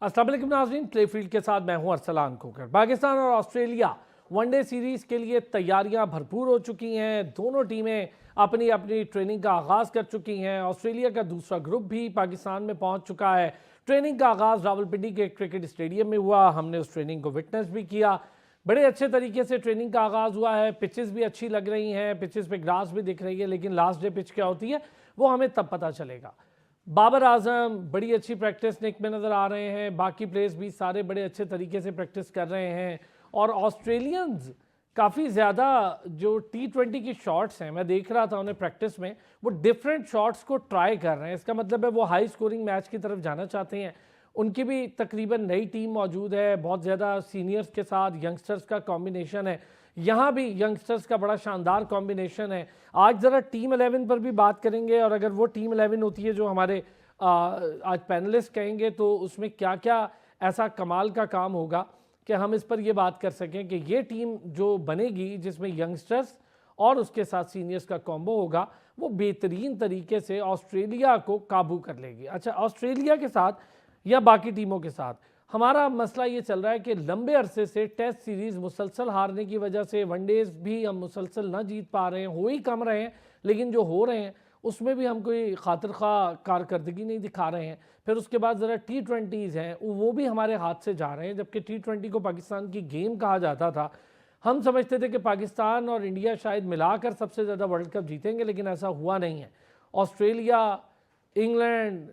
अस्सलाम वालेकुम नाज़रीन, प्लेफील्ड के साथ मैं हूं अरसलान खोकर। पाकिस्तान और ऑस्ट्रेलिया वनडे सीरीज़ के लिए तैयारियां भरपूर हो चुकी हैं। दोनों टीमें अपनी अपनी ट्रेनिंग का आगाज़ कर चुकी हैं। ऑस्ट्रेलिया का दूसरा ग्रुप भी पाकिस्तान में पहुंच चुका है। ट्रेनिंग का आगाज़ रावलपिंडी के क्रिकेट स्टेडियम में हुआ। हमने उस ट्रेनिंग को विटनेस भी किया। बड़े अच्छे तरीके से ट्रेनिंग का आगाज़ हुआ है। पिचेस भी अच्छी लग रही हैं, पिचेस पे ग्रास भी दिख रही है, लेकिन लास्ट डे पिच क्या होती है वो हमें तब पता चलेगा। बाबर आजम बड़ी अच्छी प्रैक्टिस निक में नज़र आ रहे हैं। बाकी प्लेयर्स भी सारे बड़े अच्छे तरीके से प्रैक्टिस कर रहे हैं। और ऑस्ट्रेलियंस काफ़ी ज़्यादा जो T20 की शॉट्स हैं, मैं देख रहा था उन्हें प्रैक्टिस में, वो डिफरेंट शॉट्स को ट्राई कर रहे हैं। इसका मतलब है वो हाई स्कोरिंग मैच की तरफ जाना चाहते हैं। उनकी भी तकरीबन नई टीम मौजूद है, बहुत ज़्यादा सीनियर्स के साथ यंगस्टर्स का कॉम्बिनेशन है। यहाँ भी यंगस्टर्स का बड़ा शानदार कॉम्बिनेशन है। आज ज़रा टीम 11 पर भी बात करेंगे, और अगर वो टीम 11 होती है जो हमारे आज पैनलिस्ट कहेंगे, तो उसमें क्या क्या ऐसा कमाल का काम होगा कि हम इस पर ये बात कर सकें कि ये टीम जो बनेगी जिसमें यंगस्टर्स और उसके साथ सीनियर्स का कॉम्बो होगा, वो बेहतरीन तरीके से ऑस्ट्रेलिया को काबू कर लेगी। अच्छा, ऑस्ट्रेलिया के साथ या बाकी टीमों के साथ हमारा मसला ये चल रहा है कि लंबे अरसे से टेस्ट सीरीज़ मुसलसल हारने की वजह से वनडेज़ भी हम मुसलसल ना जीत पा रहे हैं, हो ही कम रहे हैं, लेकिन जो हो रहे हैं उसमें भी हम कोई खातिर खा कारकर्दगी नहीं दिखा रहे हैं। फिर उसके बाद ज़रा T20s हैं, वो भी हमारे हाथ से जा रहे हैं, जबकि T20 को पाकिस्तान की गेम कहा जाता था। हम समझते थे कि पाकिस्तान और इंडिया शायद मिलाकर सबसे ज़्यादा वर्ल्ड कप जीतेंगे, लेकिन ऐसा हुआ नहीं है। ऑस्ट्रेलिया, इंग्लैंड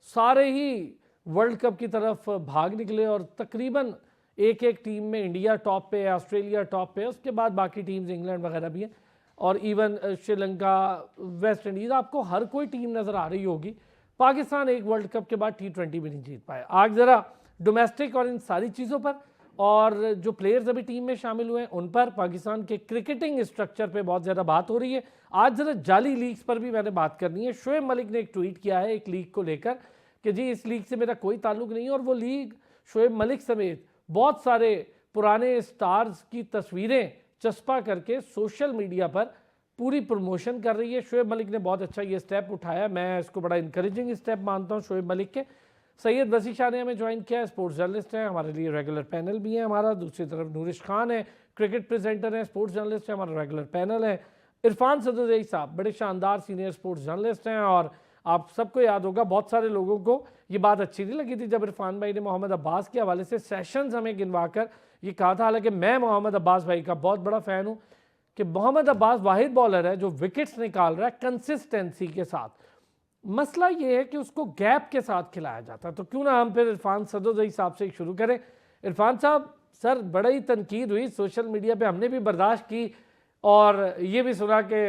सारे ही वर्ल्ड कप की तरफ भाग निकले, और तकरीबन एक एक टीम में इंडिया टॉप पे है, ऑस्ट्रेलिया टॉप पे है, उसके बाद बाकी टीम्स इंग्लैंड वगैरह भी हैं, और इवन श्रीलंका, वेस्ट इंडीज़, आपको हर कोई टीम नज़र आ रही होगी। पाकिस्तान एक वर्ल्ड कप के बाद T20 भी नहीं जीत पाया। आज ज़रा डोमेस्टिक और इन सारी चीज़ों पर, और जो प्लेयर्स अभी टीम में शामिल हुए हैं उन पर, पाकिस्तान के क्रिकेटिंग स्ट्रक्चर पे बहुत ज़्यादा बात हो रही है। आज ज़रा जाली लीग्स पर भी मैंने बात करनी है। शोएब मलिक ने एक ट्वीट किया है एक लीग को लेकर कि जी इस लीग से मेरा कोई ताल्लुक नहीं है, और वो लीग शोएब मलिक समेत बहुत सारे पुराने स्टार्स की तस्वीरें चस्पा करके सोशल मीडिया पर पूरी प्रमोशन कर रही है। शोएब मलिक ने बहुत अच्छा ये स्टेप उठाया, मैं इसको बड़ा इंकरेजिंग स्टेप मानता हूँ शोएब मलिक के। सैयद वसी शाह ने हमें ज्वाइन किया है, स्पोर्ट्स जर्नलिस्ट हैं, हमारे लिए रेगुलर पैनल भी है हमारा। दूसरी तरफ नूरिश खान है, क्रिकेट प्रेजेंटर हैं, स्पोर्ट्स जर्नलिस्ट है, हमारा रेगुलर पैनल है। इरफान सदुदई साहब बड़े शानदार सीनियर स्पोर्ट्स जर्नलिस्ट हैं, और आप सबको याद होगा बहुत सारे लोगों को ये बात अच्छी नहीं लगी थी जब इरफान भाई ने मोहम्मद अब्बास के हवाले से सेशंस हमें गिनवा कर ये कहा था। हालांकि मैं मोहम्मद अब्बास भाई का बहुत बड़ा फ़ैन हूँ कि मोहम्मद अब्बास वाहिद बॉलर है जो विकेट्स निकाल रहा है कंसिस्टेंसी के साथ। मसला ये है कि उसको गैप के साथ खिलाया जाता है। तो क्यों ना हम फिर इरफान सदुदई साहब से शुरू करें। इरफान साहब, सर बड़ा ही तनकीद हुई सोशल मीडिया पे, हमने भी बर्दाश्त की, और ये भी सुना कि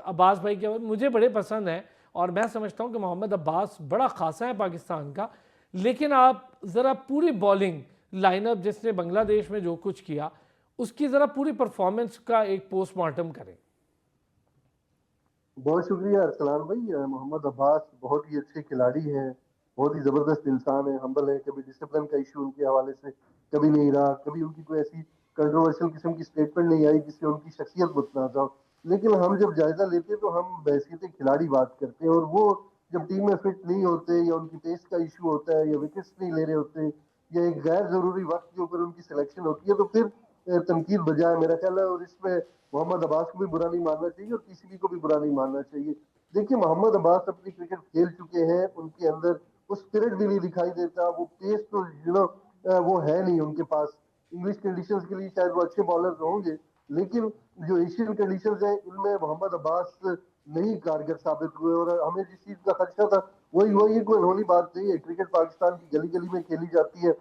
अब्बास भाई के मुझे बड़े पसंद हैं, और मैं समझता हूँ कि मोहम्मद अब्बास बड़ा खासा है पाकिस्तान का। लेकिन आप ज़रा पूरी बॉलिंग लाइनअप जिसने बांग्लादेश में जो कुछ किया, उसकी ज़रा पूरी परफॉर्मेंस का एक पोस्टमार्टम करें। बहुत शुक्रिया अरसलान भाई। मोहम्मद अब्बास बहुत ही अच्छे खिलाड़ी हैं, बहुत ही जबरदस्त इंसान है, हम्बल है। कभी डिसिप्लिन का इशू उनके हवाले से कभी नहीं रहा, कभी उनकी कोई ऐसी कंट्रोवर्शियल किस्म की स्टेटमेंट नहीं आई जिससे उनकी शख्सियत मुतनाज़ हो। लेकिन हम जब जायजा लेते हैं तो हम बहसीत खिलाड़ी बात करते हैं, और वो जब टीम में फिट नहीं होते, या उनकी पेस का इशू होता है, या विकेट्स नहीं ले रहे होते, या एक गैर जरूरी वक्त के ऊपर उनकी सिलेक्शन होती है, तो फिर तनकीद बजाय मेरा ख्याल है। और इसमें मोहम्मद अब्बास को भी बुरा नहीं मानना चाहिए, और किसी को भी बुरा नहीं मानना चाहिए। देखिए, मोहम्मद अब्बास अपनी क्रिकेट खेल चुके हैं, उनके अंदर वो स्पिरिट भी नहीं दिखाई देता, वो पेस तो वो है नहीं उनके पास। इंग्लिश कंडीशंस के लिए शायद वो अच्छे बॉलर होंगे, लेकिन जो एशियन कंडीशंस हैं इनमें मोहम्मद अब्बास नहीं कारगर साबित हुए। और हमें जिस चीज का खदशा था वही वही कोई अनहोनी बात नहीं है। क्रिकेट पाकिस्तान की गली गली में खेली जाती है।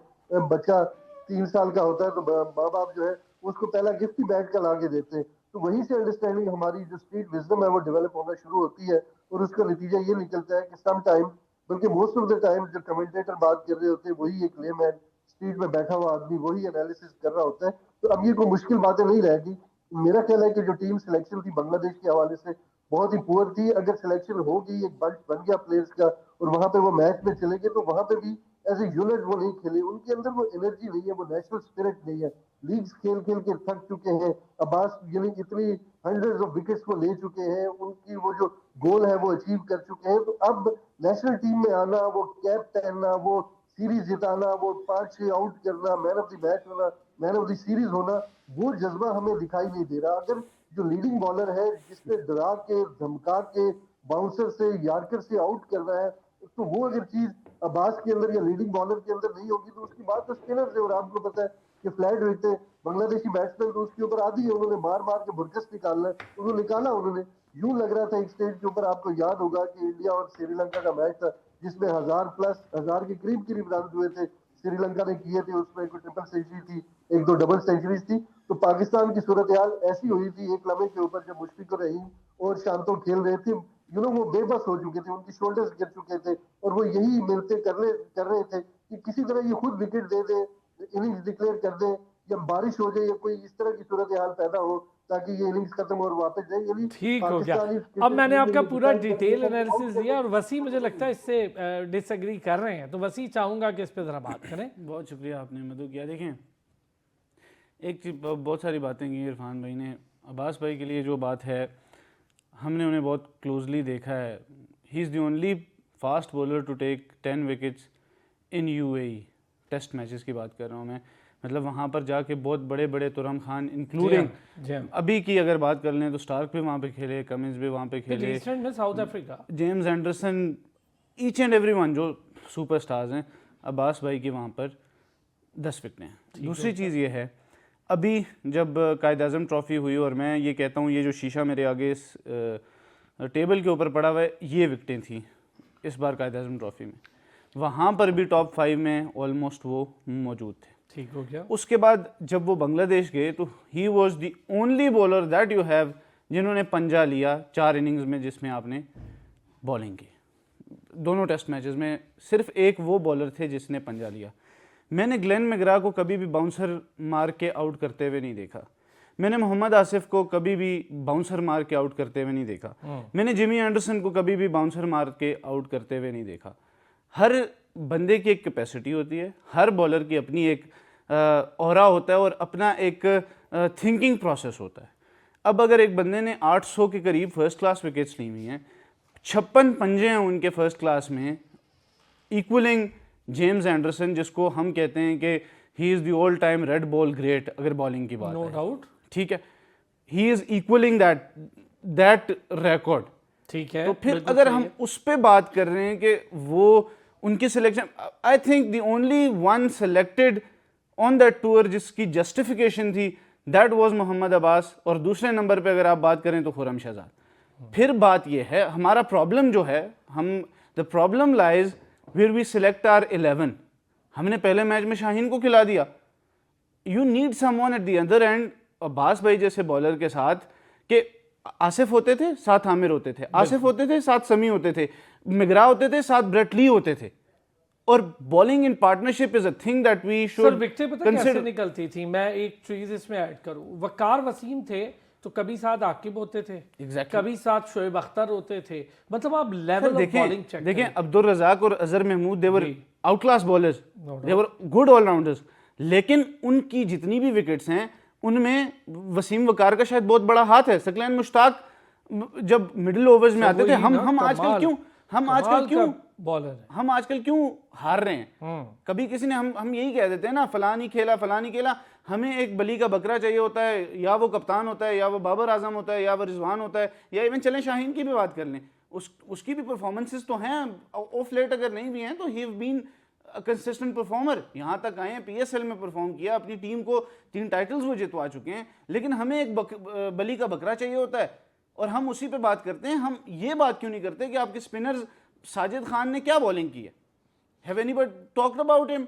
बच्चा 3 साल का होता है तो माँ बाप जो है उसको पहला गिफ्ट ही बैट का ला के देते हैं। तो वहीं से अंडरस्टैंडिंग, हमारी जो स्ट्रीट विजडम है वो डेवलप होना शुरू होती है, और उसका नतीजा ये निकलता है कि सम टाइम, बल्कि मोस्ट ऑफ द टाइम, जो कमेंटेटर बात कर रहे होते हैं वही एक लेमैन, स्ट्रीट में बैठा हुआ आदमी वही एनालिसिस कर रहा होता है। तो अब ये कोई मुश्किल बातें नहीं रहेगी। मेरा ख्याल है कि जो टीम सिलेक्शन थी बांग्लादेश के हवाले से बहुत ही पुअर थी। अगर सिलेक्शन होगी, एक बंच बन गया प्लेयर्स का, और वहां पे वो मैच में चले गए, तो वहां पे भी एज ए यूनिट वो नहीं खेले, उनके अंदर वो एनर्जी नहीं है, वो नेशनल स्पिरिट नहीं है। लीग्स खेल खेल के थक चुके हैं। अब्बास यानी इतनी हंड्रेड्स ऑफ विकेट्स को ले चुके हैं, उनकी वो जो गोल है वो अचीव कर चुके हैं। तो अब नेशनल टीम में आना, वो कैप पहनना, वो सीरीज जिताना, वो 5-6 आउट करना, मैन ऑफ द मैच होना, मैन ऑफ द सीरीज होना, वो जज्बा हमें दिखाई नहीं दे रहा। अगर जो लीडिंग बॉलर है जिसने डरा के, धमका के, बाउंसर से, यार्कर से आउट कर रहा है, तो वो अगर चीज अब्बास के अंदर या लीडिंग बॉलर के अंदर नहीं होगी तो उसकी बात तो स्पिनर से। और आपको पता है कि फ्लैट रहते बांग्लादेशी बैट्समैन तो उसके ऊपर आधी है, उन्होंने मार मार के भुरकस निकालना है, उन्होंने निकाला। उन्होंने यूं लग रहा था एक स्टेज के ऊपर, आपको याद होगा कि इंडिया और श्रीलंका का मैच था जिसमें 1000 के करीब करीब रन हुए थे, श्रीलंका ने किए थे, उसमें कोई ट्रिपल सेंचुरी थी, एक दो डबल सेंचुरीज थी। तो पाकिस्तान की सूरत हाल ऐसी हुई थी एक लम्हे के ऊपर जब मुशफिक और रहीम और शांतो खेल रहे थे, वो बेबस हो चुके थे, उनकी शोल्डर्स गिर चुके थे, और वो यही मिलते कर रहे थे कि किसी तरह ये खुद विकेट दे दे, इनिंग्स डिक्लेयर कर दे, या बारिश हो जाए या कोई इस तरह की सूरत हाल पैदा हो ताकि ये इनिंग्स खत्म और वापस जाए। यानी ठीक हो गया। पाकिस्तानी अब क्रिकेट मैंने टीम ने आपका ये पूरा डिसाइड कर डिटेल लिया था कि एनालिसिस आउट दिया, और करने वसी मुझे लगता है इससे डिसएग्री कर रहे हैं, तो वसी चाहूंगा कि इस पे ज़रा बात करें। बहुत शुक्रिया आपने मदद किया। देखें, एक चीज़, बहुत सारी बातें की इरफान भाई ने। अब्बास भाई के लिए जो बात है, हमने उन्हें बहुत क्लोजली देखा है। He is the only fast bowler to take 10 wickets in UAE। Test matches की बात कर रहा हूँ मैं, मतलब वहाँ पर जाके बहुत बड़े बड़े तुरम खान इंक्लूडिंग अभी की अगर बात कर लें तो स्टार्क भी वहाँ पे खेले, कमिंस भी वहाँ पे खेले, रिसेंट में south Africa, James Anderson, each and everyone जो सुपरस्टार्स हैं, अब्बास भाई की वहाँ पर 10 विकेटें हैं। दूसरी चीज़ ये है, अभी जब कायद आज़म ट्रॉफ़ी हुई, और मैं ये कहता हूँ, ये जो शीशा मेरे आगे इस टेबल के ऊपर पड़ा हुआ है, ये विकेटें थी इस बार कायद आज़म ट्रॉफ़ी में। वहाँ पर भी टॉप 5 में ऑलमोस्ट वो मौजूद थे। ठीक हो गया। उसके बाद जब वो बांग्लादेश गए तो he was the only bowler that you have जिन्होंने पंजा लिया 4 इनिंग्स में, जिसमें आपने बॉलिंग की। दोनों टेस्ट मैचेस में सिर्फ एक वो बॉलर थे जिसने पंजा लिया। मैंने ग्लेन मैकग्रा को कभी भी बाउंसर मार के आउट करते हुए नहीं देखा। मैंने मोहम्मद आसिफ को कभी भी बाउंसर मार के आउट करते हुए नहीं देखा। मैंने जिमी एंडरसन को कभी भी बाउंसर मार के आउट करते हुए नहीं देखा। हर बंदे की एक कैपेसिटी होती है, हर बॉलर की अपनी एक ऑरा होता है और अपना एक थिंकिंग प्रोसेस होता है। अब अगर एक बंदे ने 800 के करीब फर्स्ट क्लास विकेट्स ली हुई हैं, 56 पंजे हैं उनके फर्स्ट क्लास में, इक्वलिंग जेम्स एंडरसन, जिसको हम कहते हैं कि ही is the all time red ball great अगर बॉलिंग की बात नो है, डाउट, ठीक है, he is equalling that record. ठीक है। तो फिर अगर हम उस पे बात कर रहे हैं कि वो उनकी selection, I think the only one selected on that tour जिसकी जस्टिफिकेशन थी दैट वाज मोहम्मद अब्बास, और दूसरे नंबर पे अगर आप बात करें तो खुर्रम शहजाद। फिर बात ये है, हमारा प्रॉब्लम जो है, हम the problem lies where we select our 11। हमने पहले मैच में शाहीन को खिला दिया। You need someone at the other end, Abbas भाई जैसे बॉलर के साथ, कि आसिफ होते थे साथ आमिर होते थे, आसिफ होते थे साथ समी होते थे, मैकग्रा होते थे साथ ब्रेट ली होते थे, और bowling in partnership is a thing that we should विकेटें पता कैसे निकलती थी। मैं एक चीज इसमें ऐड करूं, वकार वसीम थे तो कभी साथ आकिब होते थे, कभी साथ शोएब अख्तर होते थे। मतलब आप लेवल ऑफ बॉलिंग चेक देखें, अब्दुल रज़ाक और Azhar Mahmood they were out class bowlers, they were good allrounders, लेकिन उनकी जितनी भी विकेट्स हैं उनमें वसीम वकार का शायद बहुत बड़ा हाथ है। सकलैन मुश्ताक जब मिडिल ओवर्स में आते थे, हम आजकल क्यों हार रहे हैं? कभी किसी ने हम यही कह देते हैं ना, फलानी खेला, हमें एक बली का बकरा चाहिए होता है, या वो कप्तान होता है, या वो बाबर आजम होता है, या वो रिजवान होता है, या इवन चलें शाहीन की भी बात कर लें, उसकी भी परफॉर्मेंसेस तो हैं ऑफ लेट, अगर नहीं भी हैं तो ही हैव बीन कंसिस्टेंट परफॉर्मर। यहाँ तक आए हैं, PSL में परफॉर्म किया, अपनी टीम को 3 टाइटल्स वो जितवा चुके हैं, लेकिन हमें एक बली का बकरा चाहिए होता है और हम उसी पे बात करते हैं। हम ये बात क्यों नहीं करते कि आपके स्पिनर्स, साजिद खान ने क्या बॉलिंग की है? Have anybody talked about him?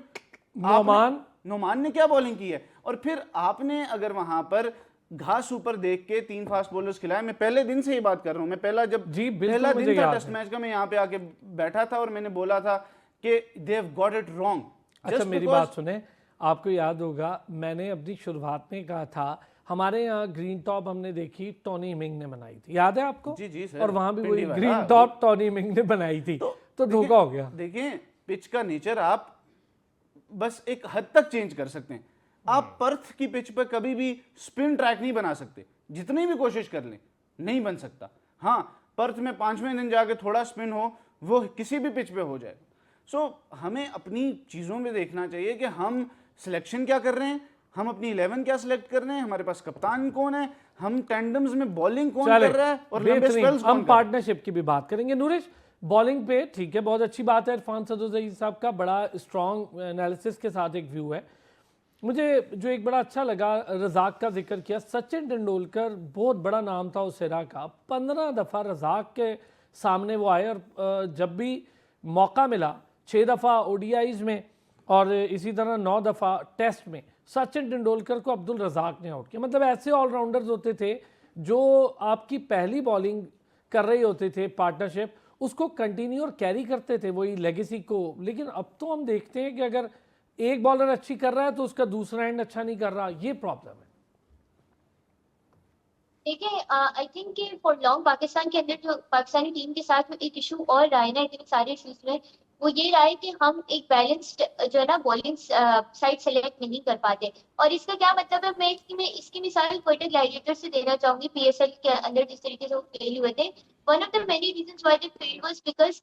Noman ने क्या बॉलिंग की है? और फिर आपने अगर वहां पर घास ऊपर देख के 3 फास्ट बॉलर्स खिलाए, मैं पहले दिन से ही बात कर रहा हूं, मैं पहला दिन था टेस्ट मैच का, मैं यहाँ पे आके बैठा था और मैंने बोला था कि they have got it wrong. अच्छा, मेरी बात सुने, आपको याद होगा मैंने अपनी शुरुआत में कहा था, हमारे यहाँ ग्रीन टॉप हमने देखी टॉनी मिंग ने बनाई थी, याद है आपको? जी सर, और वहां भी वही ग्रीन टॉप टॉनी मिंग ने बनाई थी, तो धोखा हो गया। देखिए, पिच का नेचर आप बस एक हद तक चेंज कर सकते हैं। आप पर्थ की पिच पर कभी भी स्पिन ट्रैक नहीं बना सकते, जितनी भी कोशिश कर लें नहीं बन सकता। हाँ, पर्थ में 5वें दिन जाके थोड़ा स्पिन हो, वो किसी भी पिच पे हो जाए। सो हमें अपनी चीज़ों में देखना चाहिए कि हम सिलेक्शन क्या कर रहे हैं, हम अपनी 11 क्या सिलेक्ट कर रहे हैं, हमारे पास कप्तान कौन है, हम टैंडम्स में बॉलिंग कौन कर रहा है और लंबे बेहतरीन। स्पेल्स कौन हम कर रहा है। पार्टनरशिप की भी बात करेंगे। नूरिश, बॉलिंग पे ठीक है, बहुत अच्छी बात है, इरफान सदुज़ई साहब का बड़ा स्ट्रॉन्ग एनालिसिस के साथ एक व्यू है। मुझे जो एक बड़ा अच्छा लगा, रज़ाक का जिक्र किया। सचिन तेंदुलकर बहुत बड़ा नाम था उस एरा का, 15 दफ़ा रज़ाक के सामने वो आए और जब भी मौका मिला 6 दफ़ा ओडीआईज में और इसी तरह 9 दफ़ा टेस्ट में सचिन तेंदुलकर को अब्दुल रज़ाक ने आउट किया। मतलब ऐसे ऑलराउंडर्स होते थे जो आपकी पहली बॉलिंग कर रहे होते थे, पार्टनरशिप उसको कंटिन्यू और कैरी करते थे वही लेगेसी को। लेकिन अब तो हम देखते हैं कि अगर एक बॉलर अच्छी कर रहा है तो उसका दूसरा एंड अच्छा नहीं कर रहा, ये प्रॉब्लम है। देखिए, आई थिंक कि फॉर लॉन्ग पाकिस्तान के अंदर जो पाकिस्तानी टीम के साथ में एक इशू और रहा है ना इतने सारे इशूज में, वो ये रहा है कि हम एक बैलेंस्ड जो है ना बॉलिंग साइड सेलेक्ट नहीं कर पाते। और इसका क्या मतलब है, मैं इसकी मिसाल क्वेटा ग्लैडिएटर से देना चाहूंगी। पीएसएल के अंदर जिस तरीके से वो फेल हुए थे, one of the many reasons why they failed was because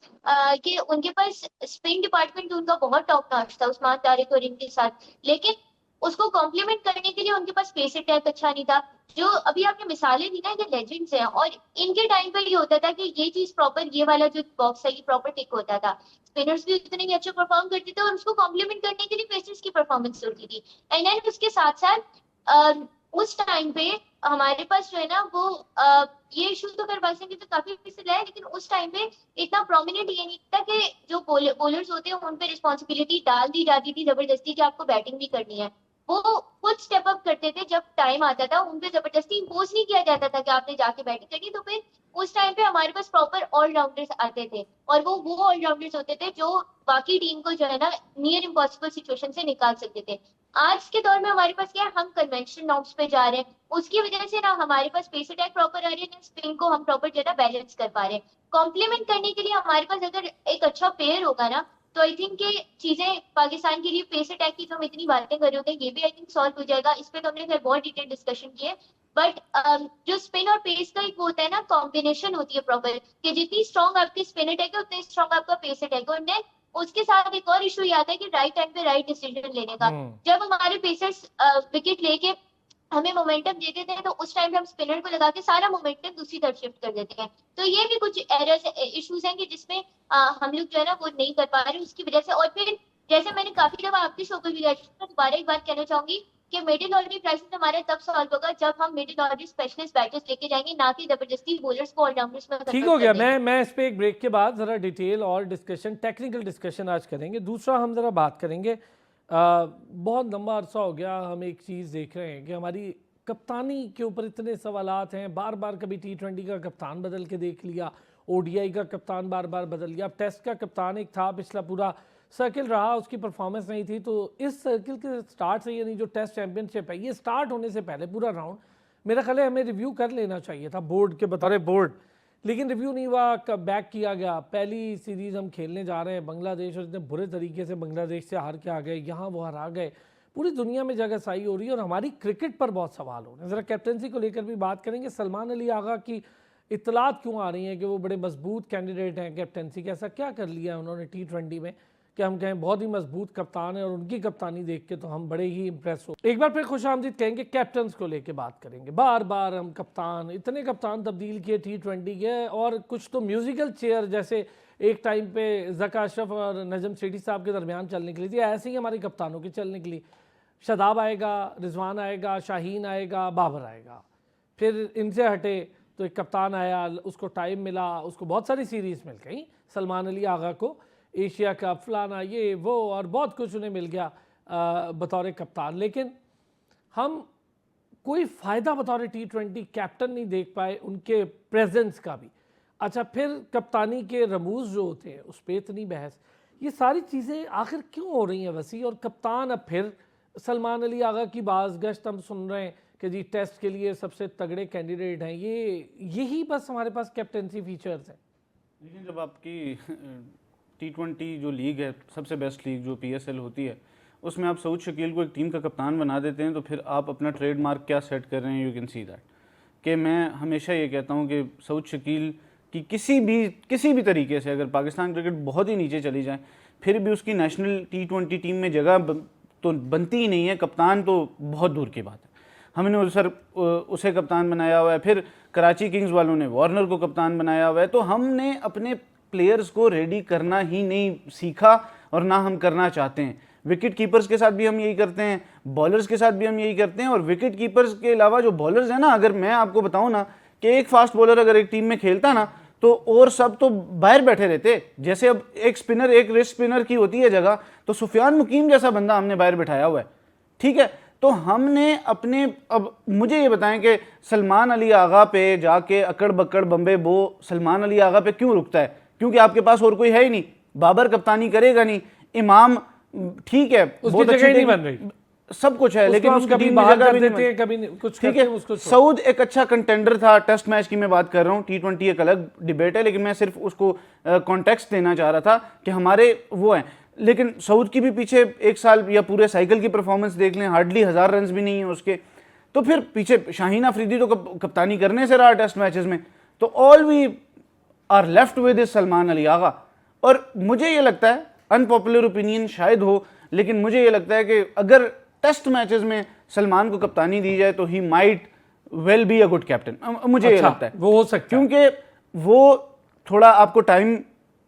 कि उनके पास स्पिन डिपार्टमेंट उनका बहुत टॉप नॉच था उस्मान तारिक और इनके साथ, लेकिन उसको कॉम्प्लीमेंट करने के लिए उनके पास पेस अटैक अच्छा नहीं था। जो अभी आपने मिसालें दी ना, ये लेजेंड्स हैं और इनके टाइम पर ये होता था कि ये चीज प्रॉपर, ये वाला जो बॉक्स है ये प्रॉपर टिक होता था। स्पिनर्स भी उतने ही अच्छे परफॉर्म करते थे और उसको कॉम्प्लीमेंट करने के लिए पेसर्स की परफॉर्मेंस होती थी। एंड देन उसके साथ साथ उस टाइम पे हमारे पास जो है ना वो ये इशू तो फिर पाकिस्तान के तो काफी से रहा है, लेकिन उस टाइम पे इतना प्रोमिनेंट ये नहीं था कि जो बॉलर्स होते हैं उन पे रिस्पॉन्सिबिलिटी डाल दी जाती थी जबरदस्ती कि आपको बैटिंग भी करनी है। वो खुद स्टेप अप करते थे जब टाइम आता था, उन पे जबरदस्ती इम्पोज नहीं किया जाता था कि आपने जाके बैटिंग करनी। तो फिर उस टाइम पे हमारे पास प्रॉपर ऑलराउंडर्स आते थे और वो ऑलराउंडर्स होते थे जो बाकी टीम को जो है ना नियर इम्पॉसिबल सिचुएशन से निकाल सकते थे। आज के दौर में हमारे पास क्या है, हम कन्वेंशनल नॉर्म्स पे जा रहे हैं, उसकी वजह से ना हमारे पास पेस अटैक प्रॉपर आ रही है, ना स्पिन को हम प्रॉपर जो है ना बैलेंस कर पा रहे हैं। कॉम्प्लीमेंट करने के लिए हमारे पास अगर एक अच्छा पेयर होगा ना, तो आई थिंक कि चीजें पाकिस्तान के लिए पेस अटैक की जो हम इतनी बातें कर रहे होते हैं ये भी आई थिंक सॉल्व हो जाएगा। इस पे तो हमने खैर बहुत डिटेल डिस्कशन की है। बट जो स्पिन और पेस का एक वो होता है ना, कॉम्बिनेशन होती है प्रॉपर, कि जितनी स्ट्रॉन्ग आपकी स्पिन अटैक है उतनी स्ट्रॉन्ग आपका पेस अटैक है। और देन उसके साथ एक और इशू ये आता है कि राइट टाइम पे राइट डिसीजन लेने का। जब हमारे पेसर्स विकेट लेके हमें मोमेंटम देते थे तो उस टाइम पे हम स्पिनर को लगा के सारा मोमेंटम दूसरी तरफ शिफ्ट कर देते हैं। तो ये भी कुछ एरर्स इश्यूज हैं कि जिसमें हम लोग जो है ना वो नहीं कर पा रहे उसकी वजह से। और फिर जैसे मैंने काफी दफा आपके शो पर भी दोबारा एक बात कहना चाहूंगी कि मिडिल ऑर्डर क्राइसिस हमारा तब सॉल्व होगा जब हम मिडिल ऑर्डर स्पेशलिस्ट बैटर्स लेके जाएंगे, ना कि जबरदस्ती बॉलर्स को ऑलराउंडर्स में ठीक हो गया। मैं इस पे एक ब्रेक के बाद ज़रा डिटेल और डिस्कशन, टेक्निकल डिस्कशन आज करेंगे। दूसरा हम ज़रा बात करेंगे, बहुत लंबा अरसा हो गया हम एक चीज़ देख रहे हैं कि हमारी कप्तानी के ऊपर इतने सवालात हैं। बार बार कभी T20 का कप्तान बदल के देख लिया, ODI का कप्तान बार बार बदल लिया, अब टेस्ट का कप्तान एक था, पिछला पूरा सर्किल रहा, उसकी परफॉर्मेंस नहीं थी। तो इस सर्किल के स्टार्ट से, यानी जो टेस्ट चैंपियनशिप है, ये स्टार्ट होने से पहले पूरा राउंड मेरा ख्याल है हमें रिव्यू कर लेना चाहिए था बोर्ड के बतौर बोर्ड, लेकिन रिव्यू नहीं हुआ, कब बैक किया गया। पहली सीरीज़ हम खेलने जा रहे हैं बांग्लादेश और इतने बुरे तरीके से बांग्लादेश से हार के आ गए, यहाँ वो हरा गए, पूरी दुनिया में जगह साई हो रही है और हमारी क्रिकेट पर बहुत सवाल हो रहे हैं। ज़रा कैप्टनसी को लेकर भी बात करेंगे। सलमान अली आगा की इतलात क्यों आ रही हैं कि वो बड़े मजबूत कैंडिडेट हैं कैप्टनसी के, ऐसा क्या कर लिया उन्होंने T20 में कि हम कहें बहुत ही मजबूत कप्तान है और उनकी कप्तानी देख के तो हम बड़े ही इंप्रेस हो। एक बार फिर खुशामदीद कहेंगे, कैप्टन्स को लेके बात करेंगे। बार बार हम कप्तान, इतने कप्तान तब्दील किए T20 के, और कुछ तो म्यूजिकल चेयर जैसे एक टाइम पे ज़का अशरफ और नजम सेठी साहब के दरमियान चलने के लिए थी, ऐसे ही हमारी कप्तानों के चलने के लिए शादाब आएगा, रिजवान आएगा, शाहीन आएगा, बाबर आएगा। फिर इनसे हटे तो एक कप्तान आया, उसको टाइम मिला, उसको बहुत सारी सीरीज़ मिल गई, सलमान अली आगा को एशिया कप फलाना ये वो और बहुत कुछ उन्हें मिल गया बतौर कप्तान। लेकिन हम कोई फ़ायदा बतौर T20 कैप्टन नहीं देख पाए उनके प्रेजेंस का भी। अच्छा, फिर कप्तानी के रमूज जो होते हैं उस पर इतनी बहस, ये सारी चीज़ें आखिर क्यों हो रही हैं वसी? और कप्तान अब फिर सलमान अली आगा की बाज़गश्त हम सुन रहे हैं कि जी टेस्ट के लिए सबसे तगड़े कैंडिडेट हैं, यही बस हमारे पास कैप्टनसी फीचर्स हैं। लेकिन जब आपकी T20 जो लीग है, सबसे बेस्ट लीग जो PSL होती है, उसमें आप सऊद शकील को एक टीम का कप्तान बना देते हैं, तो फिर आप अपना ट्रेडमार्क क्या सेट कर रहे हैं, यू कैन सी दैट। कि मैं हमेशा ये कहता हूँ कि सऊद शकील की किसी भी तरीके से अगर पाकिस्तान क्रिकेट बहुत ही नीचे चली जाए, फिर भी उसकी नेशनल T20 टीम में जगह तो बनती ही नहीं है, कप्तान तो बहुत दूर की बात है। हमने उसे कप्तान बनाया हुआ है, फिर कराची किंग्स वालों ने वार्नर को कप्तान बनाया हुआ है। तो हमने अपने प्लेयर्स को रेडी करना ही नहीं सीखा और ना हम करना चाहते हैं। विकेट कीपर्स के साथ भी हम यही करते हैं, बॉलर्स के साथ भी हम यही करते हैं। और विकेट कीपर्स के अलावा जो बॉलर्स हैं ना, अगर मैं आपको बताऊं ना कि एक फास्ट बॉलर अगर एक टीम में खेलता ना तो और सब तो बाहर बैठे रहते। जैसे अब एक स्पिनर, एक रिस्ट स्पिनर की होती है जगह, तो सुफियान मुकीम जैसा बंदा हमने बाहर बिठाया हुआ है, ठीक है। तो हमने अपने, अब मुझे ये बताएं कि सलमान अली आगा पे जाके अकड़ बकड़ बम्बे बो सलमान अली आगा पे क्यों रुकता है? क्योंकि आपके पास और कोई है ही नहीं। बाबर कप्तानी करेगा नहीं, इमाम ठीक है बहुत अच्छी नहीं बन रही, सब कुछ है, लेकिन उसको कभी बाहर कर देते हैं, कभी कुछ ठीक करते है। हैं उसको। सऊद एक अच्छा कंटेंडर था, टेस्ट मैच की मैं बात कर रहा हूँ, T20 एक अलग डिबेट है, लेकिन मैं सिर्फ उसको कॉन्टेक्स्ट देना चाह रहा था कि हमारे वो हैं। लेकिन सऊद की भी पीछे एक साल या पूरे साइकिल की परफॉर्मेंस देख लें, हार्डली 1000 रन भी नहीं है उसके। तो फिर पीछे शाहीन अफरीदी तो कप्तानी करने से रहा टेस्ट मैचेस में। तो all we are left with is Salman Ali Agha. और मुझे ये लगता है, अनपॉपुलर ओपिनियन शायद हो, लेकिन मुझे ये लगता है कि अगर टेस्ट मैचेस में सलमान को कप्तानी दी जाए तो he might well be a good captain. मुझे ये लगता है वो हो सकता है, क्योंकि वो थोड़ा आपको टाइम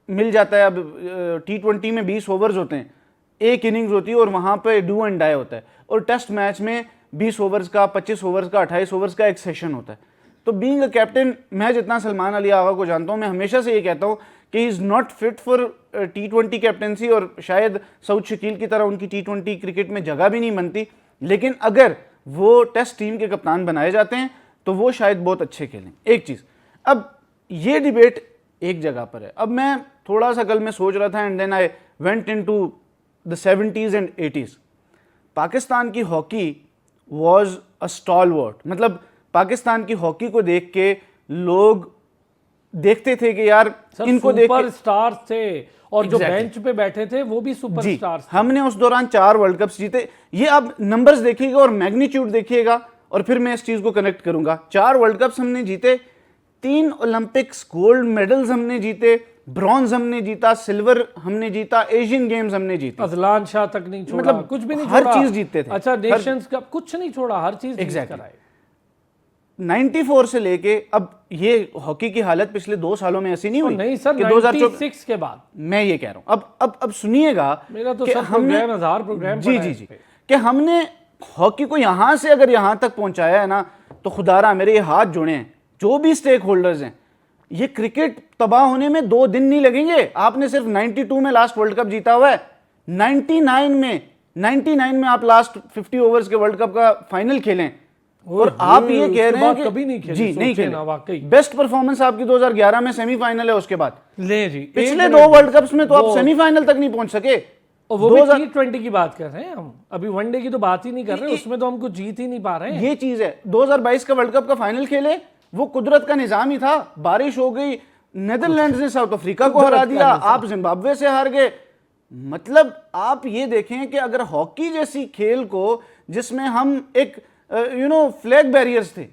मिल जाता है। अब T20 में 20 ओवर्स होते हैं, एक इनिंग्स होती है और वहां पे डू एंड डाई होता है। और टेस्ट मैच में 20 ओवर्स का, 25 ओवर्स का, 28 ओवर्स का एक सेशन होता है। तो बीइंग अ कैप्टन, मैं जितना सलमान अली आगा को जानता हूं, मैं हमेशा से ये कहता हूं कि he is not fit for T20 captaincy, और शायद सऊद शकील की तरह उनकी T20 क्रिकेट में जगह भी नहीं बनती। लेकिन अगर वो टेस्ट टीम के कप्तान बनाए जाते हैं तो वो शायद बहुत अच्छे खेलें। एक चीज, अब ये डिबेट एक जगह पर है। अब मैं थोड़ा सा कल मैं सोच रहा था, and then I went into the 70s and 80s। Pakistan की हॉकी वाज अ स्टॉलवर्ट, मतलब पाकिस्तान की हॉकी को देख के लोग देखते थे कि यार इनको देख के स्टार थे, और जो Exactly. बेंच पे बैठे थे वो भी सुपर जी, स्टार्स थे। हमने उस दौरान 4 वर्ल्ड कप्स जीते। ये अब नंबर्स देखिएगा और मैग्नीट्यूड देखिएगा, और फिर मैं इस चीज को कनेक्ट करूंगा। 4 वर्ल्ड कप्स हमने जीते, 3 ओलंपिक्स गोल्ड मेडल्स हमने जीते, ब्रॉन्ज हमने जीता, सिल्वर हमने जीता, एशियन गेम्स हमने जीते। अजलान शाह तक नहीं छोड़ा, मतलब कुछ भी नहीं हर छोड़ा, चीज जीतते थे। अच्छा नेशंस कप कुछ नहीं छोड़ा, हर चीज जीत Exactly. कर आए। 94 से लेके अब ये हॉकी की हालत पिछले 2 सालों में ऐसी नहीं हुई नहीं सर, कि 2024 96 के बाद मैं ये कह रहा हूं। अब सुनिएगा, मेरा तो कि सब प्रोग्राम 1000 प्रोग्राम जी पड़ा है जी इस जी पे। कि हमने हॉकी को यहां से अगर यहां तक पहुंचाया है ना, तो खुदारा मेरे ये हाथ जुड़े हैं जो भी स्टेक होल्डर्स हैं। ये क्रिकेट तबाह होने में 2 दिन नहीं लगेंगे। आपने सिर्फ 92 में लास्ट वर्ल्ड कप जीता हुआ है, 99 में आप लास्ट 50 ओवर्स के वर्ल्ड कप का फाइनल खेलें, और आप ये कह रहे हैं कि कभी नहीं खेले, जी नहीं सोचे ना, वाकई। खेले। बेस्ट परफॉर्मेंस आपकी 2011 में सेमीफाइनल है, उसके बाद ले जी पिछले 2 वर्ल्ड कप्स में तो आप सेमीफाइनल तक नहीं पहुंच सके। और वो भी T20 की बात कर रहे हैं हम, अभी वनडे की तो बात ही नहीं कर रहे, उसमें तो हम कुछ जीत ही नहीं पा रहे हैं। ये चीज है, 2022 का वर्ल्ड कप का फाइनल खेले, वो कुदरत का निजाम ही था। बारिश हो गई, नेदरलैंड्स ने साउथ अफ्रीका को हरा दिया, आप जिम्बाब्वे से हार गए। मतलब आप ये देखें कि अगर हॉकी जैसी खेल को, जिसमें हम एक फ्लैग बैरियर्स थे,